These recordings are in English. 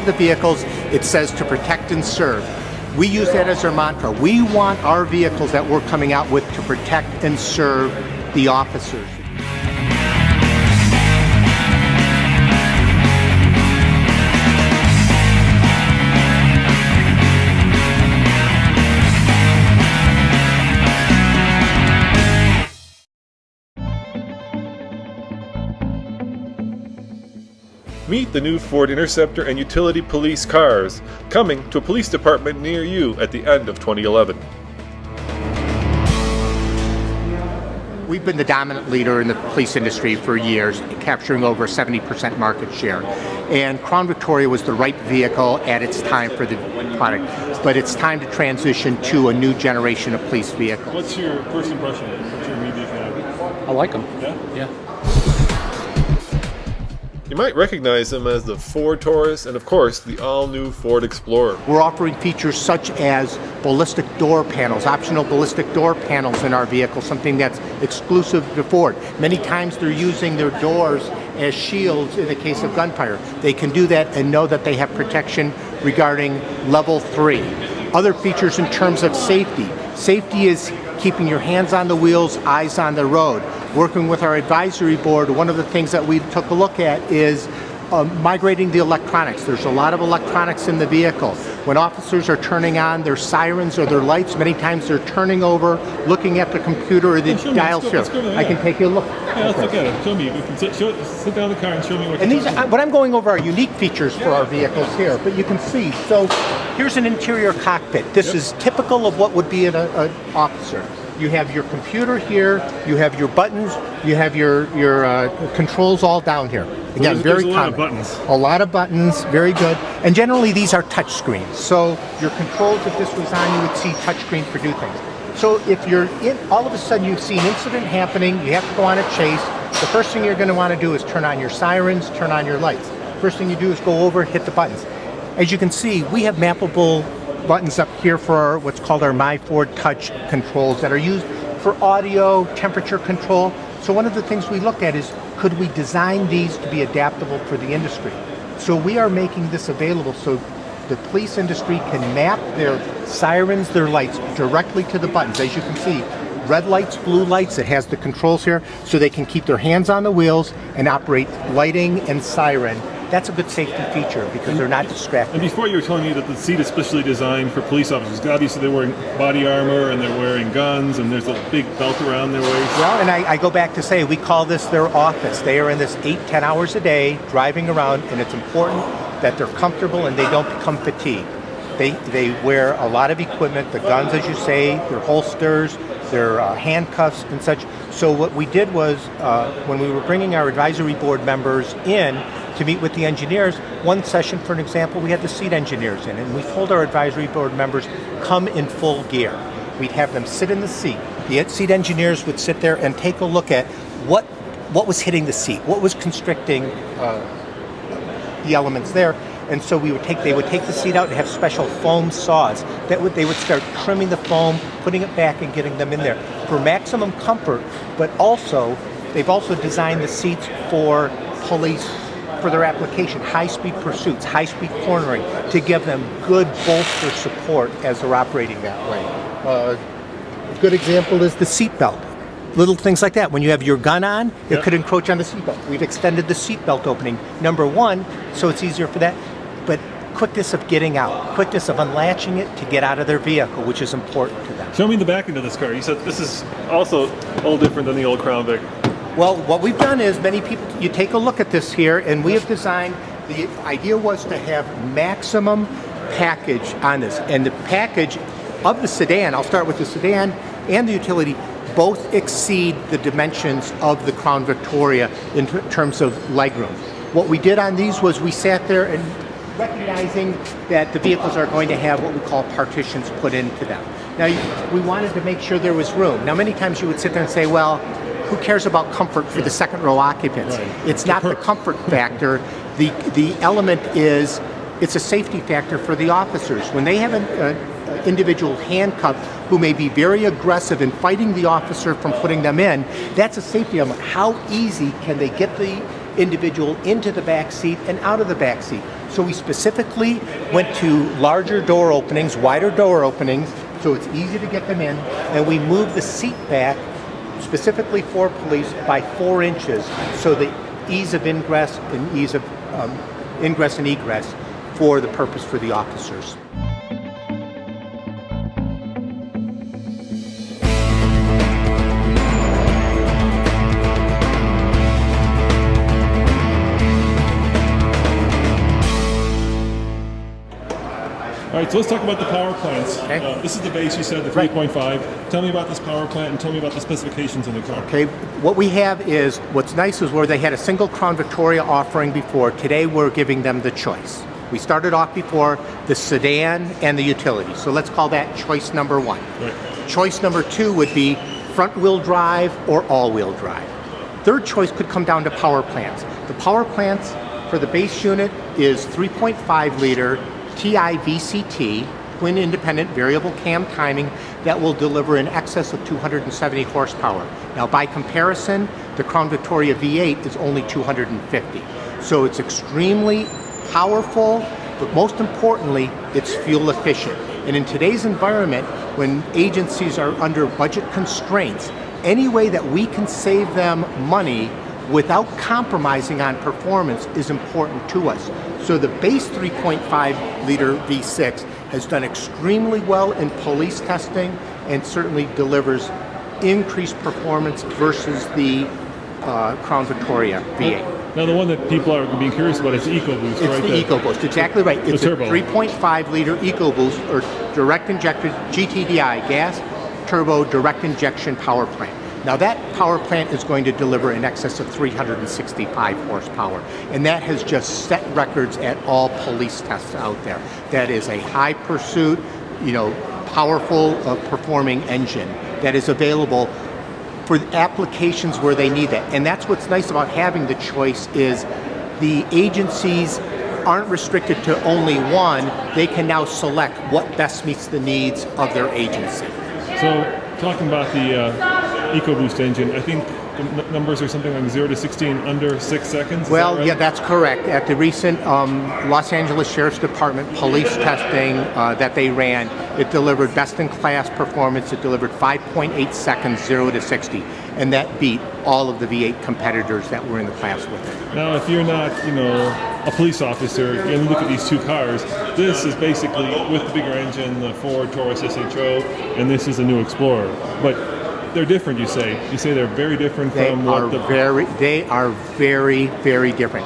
of the vehicles, it says to protect and serve. We use that as our mantra. We want our vehicles that we're coming out with to protect and serve the officers. Meet the new Ford Interceptor and utility police cars, coming to a police department near you at the end of 2011. We've been the dominant leader in the police industry for years, capturing over 70% market share. And Crown Victoria was the right vehicle at its time for the product. But it's time to transition to a new generation of police vehicles. What's your first impression? What's your immediate kind? I like them. Yeah? You might recognize them as the Ford Taurus and, of course, the all-new Ford Explorer. We're offering features such as ballistic door panels, optional ballistic door panels in our vehicle, something that's exclusive to Ford. Many times they're using their doors as shields in the case of gunfire. They can do that and know that they have protection regarding level 3. Other features in terms of safety. Safety is keeping your hands on the wheels, eyes on the road. Working with our advisory board, one of the things that we took a look at is migrating the electronics. There's a lot of electronics in the vehicle. When officers are turning on their sirens or their lights, many times they're turning over, looking at the computer or the dial here. I can take you a look. Yeah, let's look at it. Show me. You can sit down in the car and show me what. And these, what I'm going over are unique features for our vehicles here, but you can see. So here's an interior cockpit. This is typical of what would be an officer. You have your computer here, you have your buttons, you have your controls all down here. Again, very common. A lot of buttons. A lot of buttons, very good. And generally these are touch screens. So your controls, if this was on, you would see touch screen for do things. So if you're in, all of a sudden you see an incident happening, you have to go on a chase, the first thing you're going to want to do is turn on your sirens, turn on your lights. First thing you do is go over, hit the buttons. As you can see, we have mappable buttons up here for what's called our My Ford Touch controls that are used for audio, temperature control. So one of the things we looked at is, could we design these to be adaptable for the industry? So we are making this available so the police industry can map their sirens, their lights directly to the buttons. As you can see, red lights, blue lights, it has the controls here, so they can keep their hands on the wheels and operate lighting and siren. That's a good safety feature because they're not distracted. And before you were telling me that the seat is specially designed for police officers. Obviously they're wearing body armor and they're wearing guns and there's a big belt around their waist. Well, and I go back to say, we call this their office. They are in this 8-10 hours a day driving around, and it's important that they're comfortable and they don't become fatigued. They wear a lot of equipment, the guns, as you say, their holsters, their handcuffs and such. So what we did was, when we were bringing our advisory board members in to meet with the engineers, one session, for an example, we had the seat engineers in, and we told our advisory board members, come in full gear. We'd have them sit in the seat. The seat engineers would sit there and take a look at what was hitting the seat, what was constricting the elements there. And so they would take the seat out and have special foam saws they would start trimming the foam, putting it back and getting them in there for maximum comfort, but also they've also designed the seats for police for their application, high-speed pursuits, high-speed cornering, to give them good bolster support as they're operating that way. A good example is the seatbelt. Little things like that. When you have your gun on, it could encroach on the seatbelt. We've extended the seatbelt opening, number one, so it's easier for that, but quickness of getting out, quickness of unlatching it to get out of their vehicle, which is important to them. Show me the back end of this car. You said this is also a little different than the old Crown Vic. Well, what we've done is, many people, you take a look at this here, and we have designed, the idea was to have maximum package on this. And the package of the sedan, I'll start with the sedan and the utility, both exceed the dimensions of the Crown Victoria in terms of legroom. What we did on these was we sat there and recognizing that the vehicles are going to have what we call partitions put into them. Now, we wanted to make sure there was room. Now, many times you would sit there and say, well, who cares about comfort for the second row occupants? Right. It's not the comfort factor. The element is, it's a safety factor for the officers. When they have an individual handcuffed who may be very aggressive in fighting the officer from putting them in, that's a safety element. How easy can they get the individual into the back seat and out of the back seat? So we specifically went to larger door openings, wider door openings, so it's easy to get them in, and we moved the seat back specifically for police by 4 inches, so the ease of ingress and ingress and egress for the purpose for the officers. All right, so let's talk about the power plants. Okay. This is the base, you said, the 3.5. Tell me about this power plant and tell me about the specifications in the car. Okay, what we have is, what's nice is where they had a single Crown Victoria offering before, today we're giving them the choice. We started off before the sedan and the utility, so let's call that choice number 1. Right. Choice number 2 would be front-wheel drive or all-wheel drive. Third choice could come down to power plants. The power plants for the base unit is 3.5 liter TI VCT, twin independent variable cam timing, that will deliver in excess of 270 horsepower. Now by comparison, the Crown Victoria V8 is only 250. So it's extremely powerful, but most importantly, it's fuel efficient. And in today's environment, when agencies are under budget constraints, any way that we can save them money without compromising on performance is important to us. So the base 3.5 liter V6 has done extremely well in police testing and certainly delivers increased performance versus the Crown Victoria V8. Now the one that people are being curious about is the EcoBoost, It's right? the EcoBoost, exactly right. It's a turbo. 3.5 liter EcoBoost, or direct injected GTDI, gas turbo direct injection power plant. Now that power plant is going to deliver in excess of 365 horsepower, and that has just set records at all police tests out there. That is a high pursuit, powerful performing engine that is available for applications where they need that. And that's what's nice about having the choice is the agencies aren't restricted to only one. They can now select what best meets the needs of their agency. So talking about the EcoBoost engine, I think the numbers are something like 0 to 60 in under 6 seconds. Well, that right? yeah, that's correct. At the recent Los Angeles Sheriff's Department police testing that they ran, it delivered best-in-class performance. It delivered 5.8 seconds, 0 to 60, and that beat all of the V8 competitors that were in the class with it. Now, if you're not, a police officer, and look at these two cars, this is basically with the bigger engine, the Ford Taurus SHO, and this is a new Explorer. But they're different, you say. You say they're very different from They are very, very different.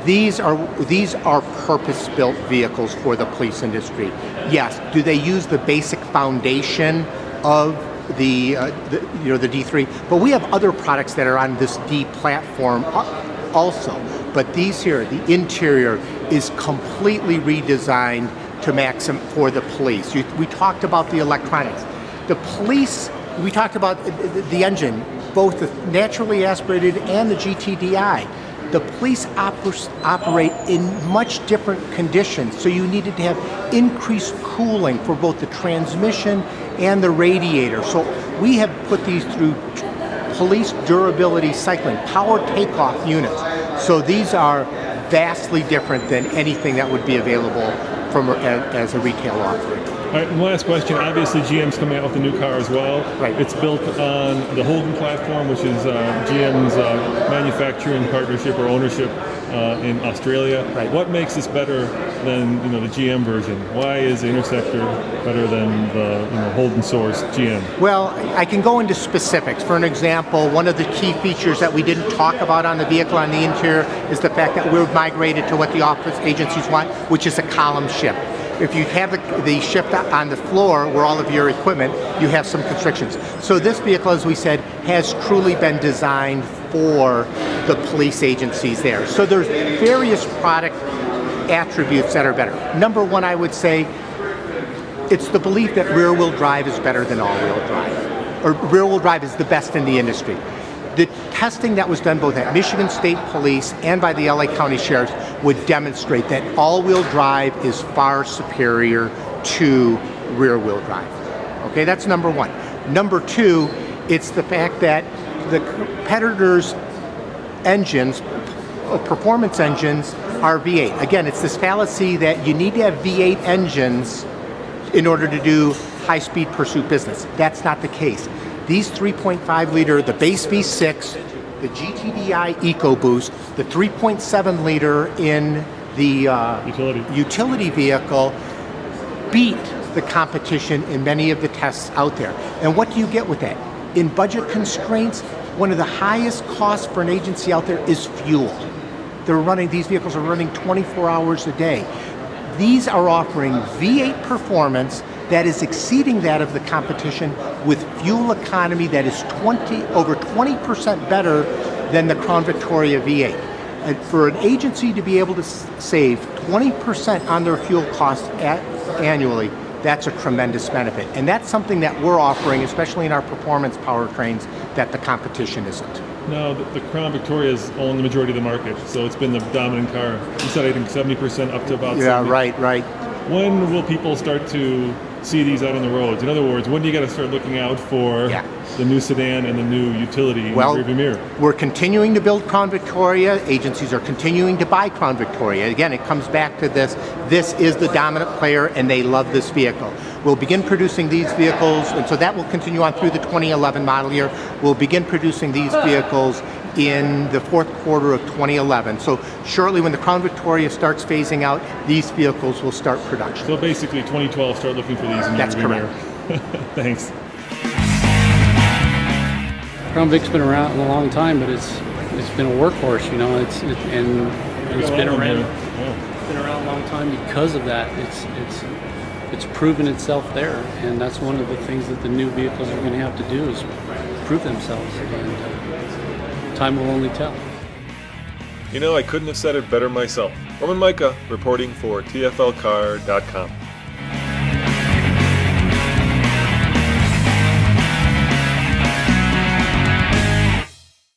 These are purpose-built vehicles for the police industry. Yes, do they use the basic foundation of the D3? But we have other products that are on this D platform also. But these here, the interior is completely redesigned to maximum for the police. We talked about the electronics. The police, we talked about the engine, both the naturally aspirated and the GTDI. The police operate in much different conditions, so you needed to have increased cooling for both the transmission and the radiator. So we have put these through police durability cycling, power takeoff units. So these are vastly different than anything that would be available as a retail offering. All right, and last question. Obviously, GM's coming out with a new car as well. Right. It's built on the Holden platform, which is GM's manufacturing partnership or ownership in Australia. Right. What makes this better than the GM version? Why is the Interceptor better than the Holden source GM? Well, I can go into specifics. For an example, one of the key features that we didn't talk about on the vehicle on the interior is the fact that we're migrated to what the office agencies want, which is a column shift. If you have the shift on the floor where all of your equipment, you have some constrictions. So this vehicle, as we said, has truly been designed for the police agencies there. So there's various product attributes that are better. Number one, I would say, it's the belief that rear-wheel drive is better than all-wheel drive, or rear-wheel drive is the best in the industry. The testing that was done both at Michigan State Police and by the LA County Sheriffs would demonstrate that all-wheel drive is far superior to rear-wheel drive. Okay, that's number one. Number two, it's the fact that the competitors' engines, performance engines, are V8. Again, it's this fallacy that you need to have V8 engines in order to do high-speed pursuit business. That's not the case. These 3.5 liter, the base V6, the GTDI EcoBoost, the 3.7 liter in the utility vehicle beat the competition in many of the tests out there. And what do you get with that? In budget constraints, one of the highest costs for an agency out there is fuel. These vehicles are running 24 hours a day. These are offering V8 performance that is exceeding that of the competition with fuel economy that is over 20% better than the Crown Victoria V8. And for an agency to be able to save 20% on their fuel costs annually, that's a tremendous benefit. And that's something that we're offering, especially in our performance powertrains, that the competition isn't. No, the Crown Victoria's owned the majority of the market, so it's been the dominant car. You said, I think, 70% up to about 70%. Yeah, right. When will people start to see these out on the roads? In other words, when do you got to start looking out for the new sedan and the new utility in the rearview mirror? We're continuing to build Crown Victoria. Agencies are continuing to buy Crown Victoria. Again, it comes back to this. This is the dominant player, and they love this vehicle. We'll begin producing these vehicles, and so that will continue on through the 2011 model year. We'll begin producing these vehicles in the fourth quarter of 2011. So shortly when the Crown Victoria starts phasing out, these vehicles will start production. So basically 2012, start looking for these in That's your correct. mirror. Thanks. Crown Vic's been around a long time, but it's been a workhorse, you know. It's been around. It's been around a long time because of that. It's proven itself there, and that's one of the things that the new vehicles are going to have to do is prove themselves, and time will only tell. You know, I couldn't have said it better myself. Roman Micah reporting for TFLcar.com.